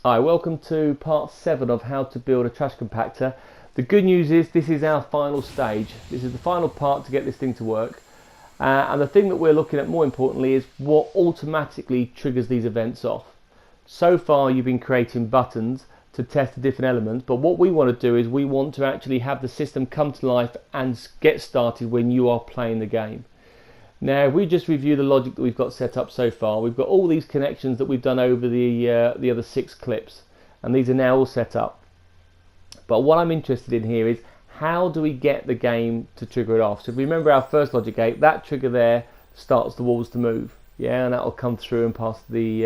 Hi, welcome to part 7 of how to build a trash compactor. The good news is this is our final stage. This is the final part to get this thing to work. And the thing that we're looking at more importantly is what automatically triggers these events off. So far you've been creating buttons to test the different elements, but what we want to do is we want to actually have the system come to life and get started when you are playing the game. Now, if we just review the logic that we've got set up so far, we've got all these connections that we've done over the other 6 clips, and these are now all set up. But what I'm interested in here is how do we get the game to trigger it off? So if we remember our first logic gate, that trigger there starts the walls to move, yeah, and that will come through and pass the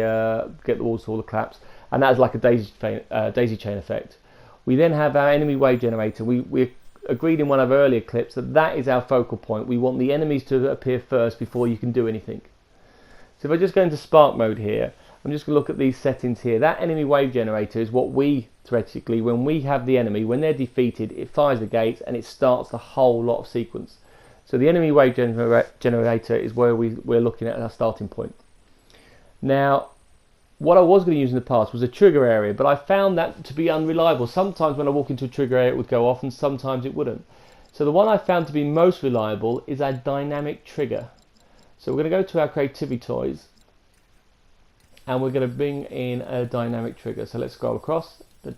get the walls to all the claps, and that is like a daisy chain effect. We then have our enemy wave generator. We agreed in one of our earlier clips that that is our focal point. We want the enemies to appear first before you can do anything. So if I just go into spark mode here, I'm just going to look at these settings here. That enemy wave generator is what we theoretically, when we have the enemy, when they're defeated, it fires the gates and it starts the whole lot of sequence. So the enemy wave generator is where we're looking at our starting point. Now, what I was going to use in the past was a trigger area, but I found that to be unreliable. Sometimes when I walk into a trigger area it would go off and sometimes it wouldn't. So the one I found to be most reliable is our dynamic trigger. So we're going to go to our creativity toys and we're going to bring in a dynamic trigger. So let's scroll across. And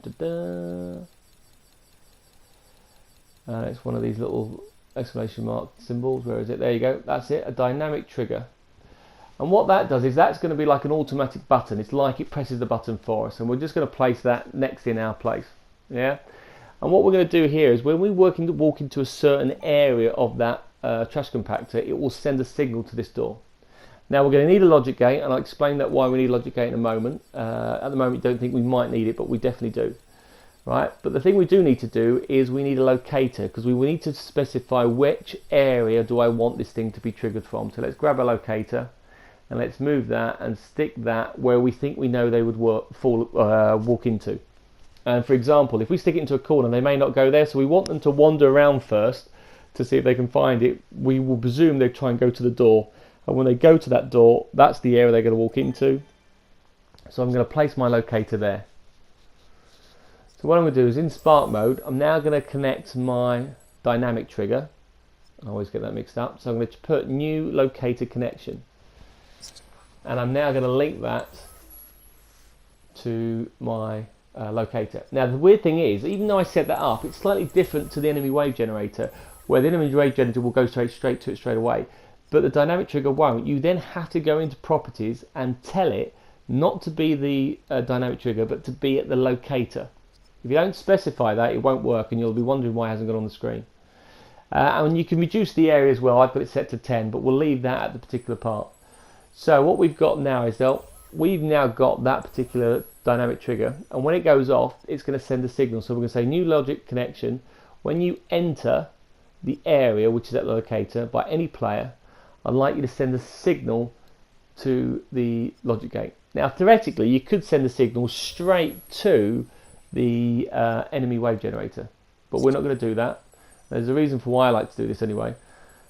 it's one of these little exclamation mark symbols. Where is it? There you go. That's it, a dynamic trigger. And what that does is that's going to be like an automatic button. It's like it presses the button for us, and we're just going to place that next in our place. Yeah. And what we're going to do here is when we walk into a certain area of that trash compactor, it will send a signal to this door. Now we're going to need a logic gate, and I'll explain that why we need a logic gate in a moment. At the moment, we don't think we might need it, but we definitely do. Right. But the thing we do need to do is we need a locator, because we will need to specify which area do I want this thing to be triggered from. So let's grab a locator. And let's move that and stick that where we think we know they would walk into. And for example, if we stick it into a corner, they may not go there, so we want them to wander around first to see if they can find it. We will presume they try and go to the door, and when they go to that door, that's the area they're going to walk into. So I'm going to place my locator there. So what I'm going to do is in spark mode, I'm now going to connect my dynamic trigger. I always get that mixed up. So I'm going to put new locator connection. And I'm now going to link that to my locator. Now the weird thing is, even though I set that up, it's slightly different to the enemy wave generator, where the enemy wave generator will go straight to it straight away, but the dynamic trigger won't. You then have to go into properties and tell it not to be the dynamic trigger, but to be at the locator. If you don't specify that, it won't work, and you'll be wondering why it hasn't gone on the screen. And you can reduce the area as well. I've got it set to 10, but we'll leave that at the particular part. So what we've got now is that we've now got that particular dynamic trigger, and when it goes off, it's going to send a signal. So we're going to say new logic connection. When you enter the area, which is at the locator, by any player, I'd like you to send a signal to the logic gate. Now theoretically, you could send the signal straight to the enemy wave generator, but we're not going to do that. There's a reason for why I like to do this anyway.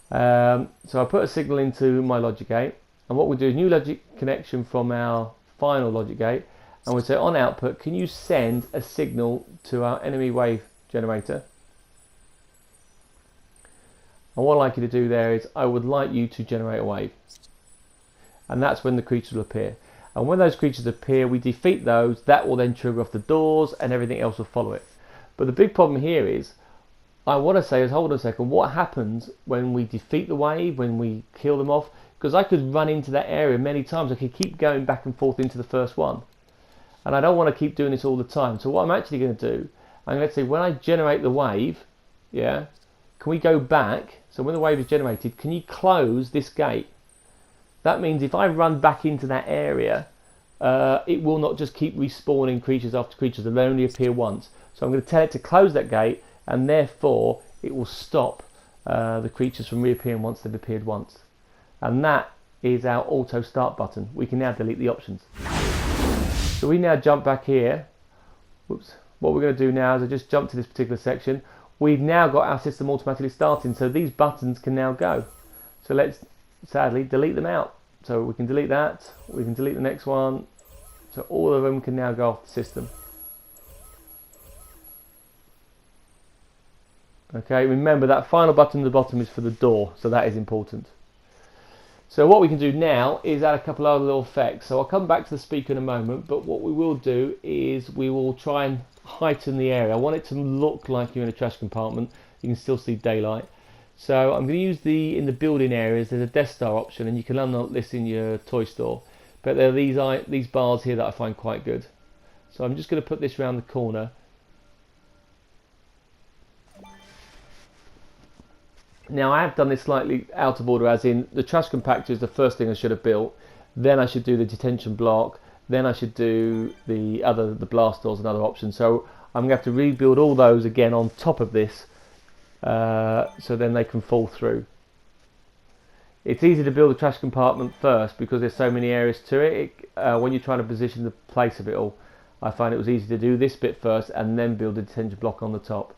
So I put a signal into my logic gate. And what we'll do is new logic connection from our final logic gate, and we'll say on output, can you send a signal to our enemy wave generator? And what I'd like you to do there is I would like you to generate a wave. And that's when the creatures will appear. And when those creatures appear, we defeat those, that will then trigger off the doors and everything else will follow it. But the big problem here is, I want to say is, hold on a second, what happens when we defeat the wave, when we kill them off? Because I could run into that area many times. I could keep going back and forth into the first one. And I don't want to keep doing this all the time. So what I'm actually going to do, I'm going to say when I generate the wave, yeah, can we go back? So when the wave is generated, can you close this gate? That means if I run back into that area, it will not just keep respawning creatures after creatures. They'll only appear once. So I'm going to tell it to close that gate, and therefore it will stop the creatures from reappearing once they've appeared once. And that is our auto start button. We can now delete the options. So we now jump back here. Whoops. What we're going to do now is I just jump to this particular section. We've now got our system automatically starting, so these buttons can now go. So let's sadly delete them out. So we can delete that, we can delete the next one, So all of them can now go off the system. Okay, remember that final button at the bottom is for the door, so that is important. So what we can do now is add a couple of other little effects. So I'll come back to the speaker in a moment, but what we will do is we will try and heighten the area. I want it to look like you're in a trash compartment. You can still see daylight. So I'm going to use in the building areas, there's a Death Star option, and you can unlock this in your toy store. But there are these bars here that I find quite good. So I'm just going to put this around the corner. Now I have done this slightly out of order, as in the trash compactor is the first thing I should have built, then I should do the detention block, then I should do the blast doors and other options. So I'm going to have to rebuild all those again on top of this, so then they can fall through. It's easy to build a trash compartment first because there's so many areas to it. When you're trying to position the place of it all, I find it was easy to do this bit first and then build a detention block on the top.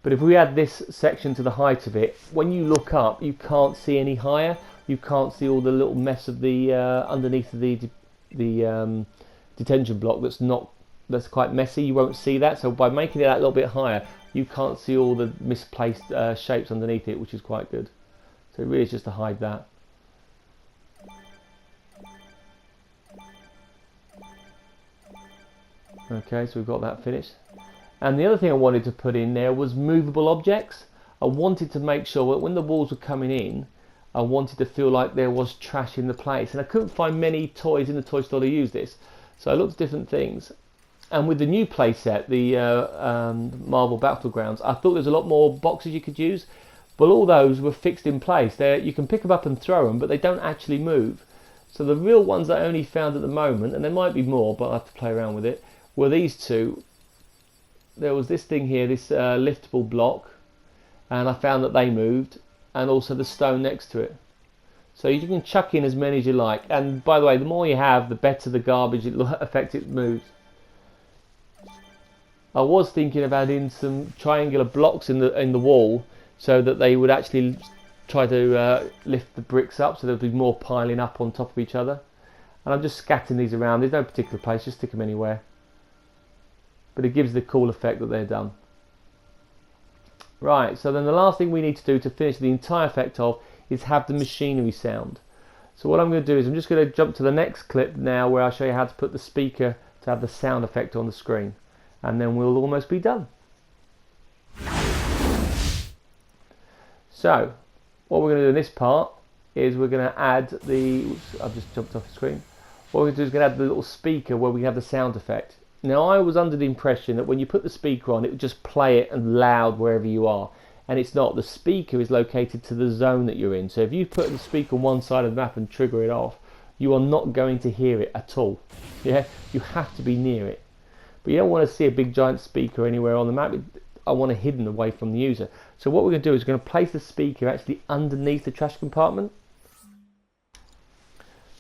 But if we add this section to the height of it, when you look up, you can't see any higher. You can't see all the little mess of the underneath of the detention block that's quite messy. You won't see that. So by making it that little bit higher, you can't see all the misplaced shapes underneath it, which is quite good. So it really is just to hide that. Okay, so we've got that finished. And the other thing I wanted to put in there was movable objects. I wanted to make sure that when the walls were coming in, I wanted to feel like there was trash in the place. And I couldn't find many toys in the toy store to use this. So I looked at different things. And with the new playset, the Marvel Battlegrounds, I thought there's a lot more boxes you could use. But all those were fixed in place. You can pick them up and throw them, but they don't actually move. So the real ones I only found at the moment, and there might be more, but I have to play around with it, were these two. There was this thing here, this liftable block, and I found that they moved, and also the stone next to it. So you can chuck in as many as you like, and by the way, the more you have, the better the garbage effect it moves. I was thinking of adding some triangular blocks in the wall, so that they would actually try to lift the bricks up, so there'd be more piling up on top of each other. And I'm just scattering these around. There's no particular place, just stick them anywhere. But it gives the cool effect that they're done. Right, so then the last thing we need to do to finish the entire effect off is have the machinery sound. So what I'm going to do is I'm just going to jump to the next clip now, where I'll show you how to put the speaker to have the sound effect on the screen. And then we'll almost be done. So what we're going to do in this part is we're going to add I've just jumped off the screen. What we're going to do is going to add the little speaker where we have the sound effect. Now I was under the impression that when you put the speaker on, it would just play it and loud wherever you are, and it's not. The speaker is located to the zone that you're in. So if you put the speaker on one side of the map and trigger it off, you are not going to hear it at all. Yeah, you have to be near it. But you don't want to see a big giant speaker anywhere on the map. I want it hidden away from the user. So what we're going to do is we're going to place the speaker actually underneath the trash compartment.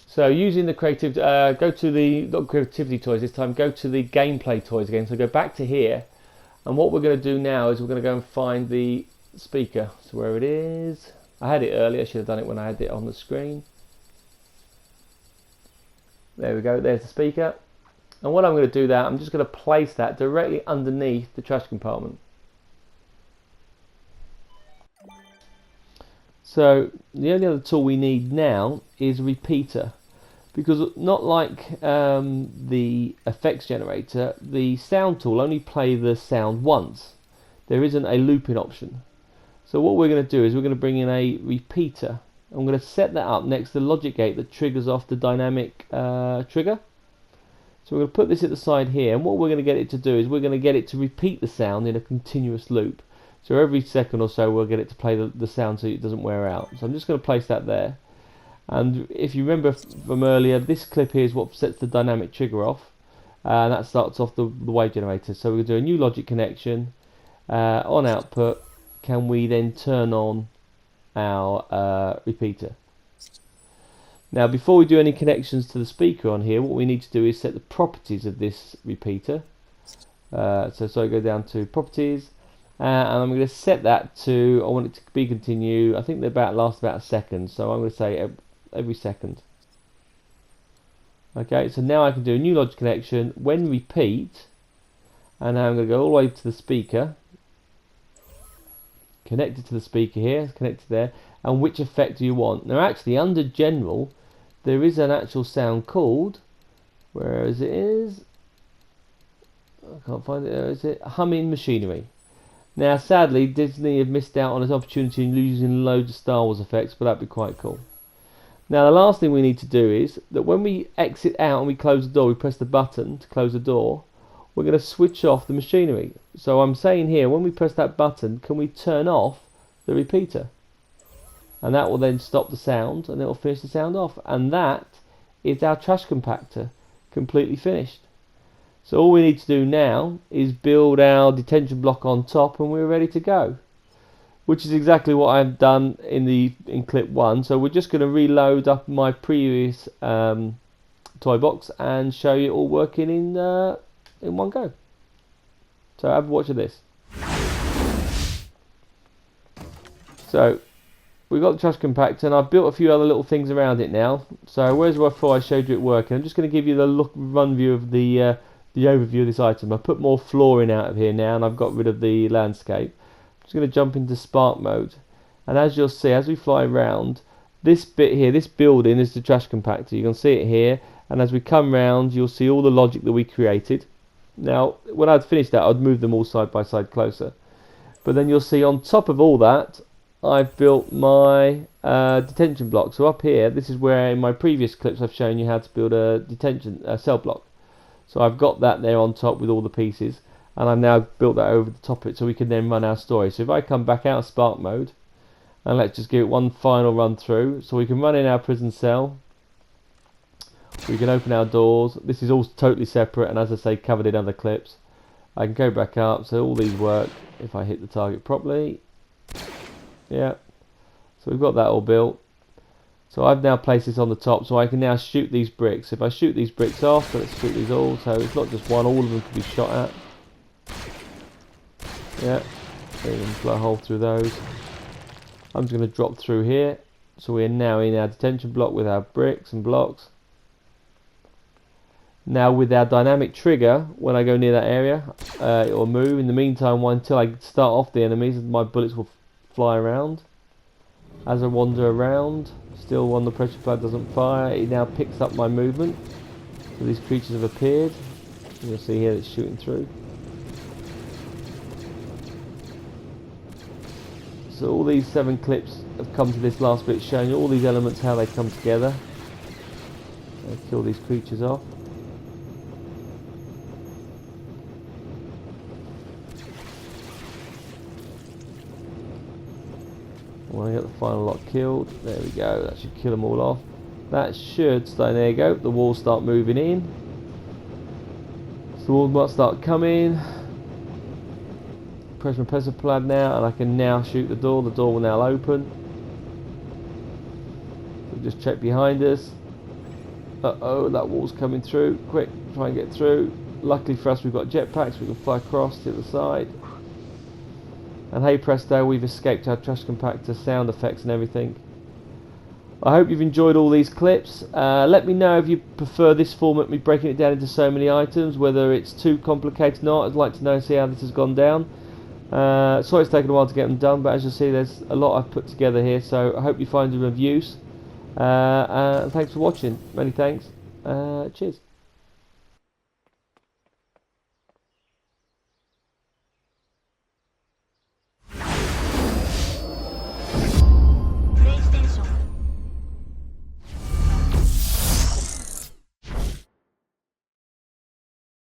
So using the creativity, go to the, not creativity toys this time, go to the gameplay toys again. So go back to here, and what we're going to do now is we're going to go and find the speaker. So where it is, I had it earlier, I should have done it when I had it on the screen. There we go, there's the speaker. And what I'm going to do that, I'm just going to place that directly underneath the trash compartment. So the only other tool we need now is a repeater. Because not like the effects generator, the sound tool only play the sound once. There isn't a looping option. So what we're going to do is we're going to bring in a repeater. I'm going to set that up next to the logic gate that triggers off the dynamic trigger. So we're going to put this at the side here, and what we're going to get it to do is we're going to get it to repeat the sound in a continuous loop. So every second or so we'll get it to play the sound so it doesn't wear out. So I'm just going to place that there. And if you remember from earlier, this clip here is what sets the dynamic trigger off, and that starts off the wave generator. So we're going to do a new logic connection. On output, can we then turn on our repeater? Now before we do any connections to the speaker on here, what we need to do is set the properties of this repeater. So I go down to properties, and I'm going to set that to, I want it to be continue. I think they last about a second, so I'm going to say every second. Okay, so now I can do a new logic connection when repeat, and now I'm going to go all the way to the speaker, connect it to the speaker here, connect it there, and which effect do you want? Now actually under general there is an actual sound called, whereas it is, I can't find it, there is it, humming machinery. Now sadly Disney have missed out on this opportunity in using loads of Star Wars effects, but that'd be quite cool. Now the last thing we need to do is that when we exit out and we close the door, we press the button to close the door, we're going to switch off the machinery. So I'm saying here, when we press that button, can we turn off the repeater? And that will then stop the sound and it will finish the sound off. And that is our trash compactor completely finished. So all we need to do now is build our detention block on top and we're ready to go. Which is exactly what I've done in clip 1. So we're just going to reload up my previous toy box and show you it all working in one go. So have a watch of this. So we've got the trash compactor and I've built a few other little things around it now. So whereas before I showed you it working, I'm just going to give you the run view of the overview of this item. I put more flooring out of here now and I've got rid of the landscape. Just going to jump into spark mode, and as you'll see as we fly around, this bit here, this building is the trash compactor. You can see it here, and as we come round you'll see all the logic that we created. Now when I'd finished that I'd move them all side by side closer, but then you'll see on top of all that I've built my detention block. So up here, this is where in my previous clips I've shown you how to build a detention cell block. So I've got that there on top with all the pieces, and I've now built that over the top of it so we can then run our story. So if I come back out of spark mode, and let's just give it one final run through, so we can run in our prison cell, we can open our doors. This is all totally separate and as I say covered in other clips. I can go back up, so all these work if I hit the target properly. Yeah, so we've got that all built. So I've now placed this on the top so I can now shoot these bricks. If I shoot these bricks off, let's shoot these all, so it's not just one, all of them can be shot at. Yeah, so you can blow a hole through those. I'm just going to drop through here, so we're now in our detention block with our bricks and blocks. Now with our dynamic trigger, when I go near that area, it will move. In the meantime, until I start off the enemies, my bullets will fly around. As I wander around, still when the pressure plug doesn't fire, it now picks up my movement. So these creatures have appeared. You'll see here it's shooting through. So all these 7 clips have come to this last bit, showing you all these elements, how they come together. I'll kill these creatures off. When I get the final lot killed, there we go, that should kill them all off. That should start, there you go, the walls start moving in. So the walls might start coming. Press my pressure plug now and I can now shoot the door will now open. So just check behind us. Uh-oh, that wall's coming through, quick, try and get through. Luckily for us we've got jetpacks, we can fly across to the side. And hey presto, we've escaped our trash compactor, sound effects and everything. I hope you've enjoyed all these clips. Let me know if you prefer this format, me breaking it down into so many items, whether it's too complicated or not. I'd like to know, see how this has gone down. Sorry it's taken a while to get them done, but as you see there's a lot I've put together here, so I hope you find them of use. Thanks for watching, many thanks, cheers.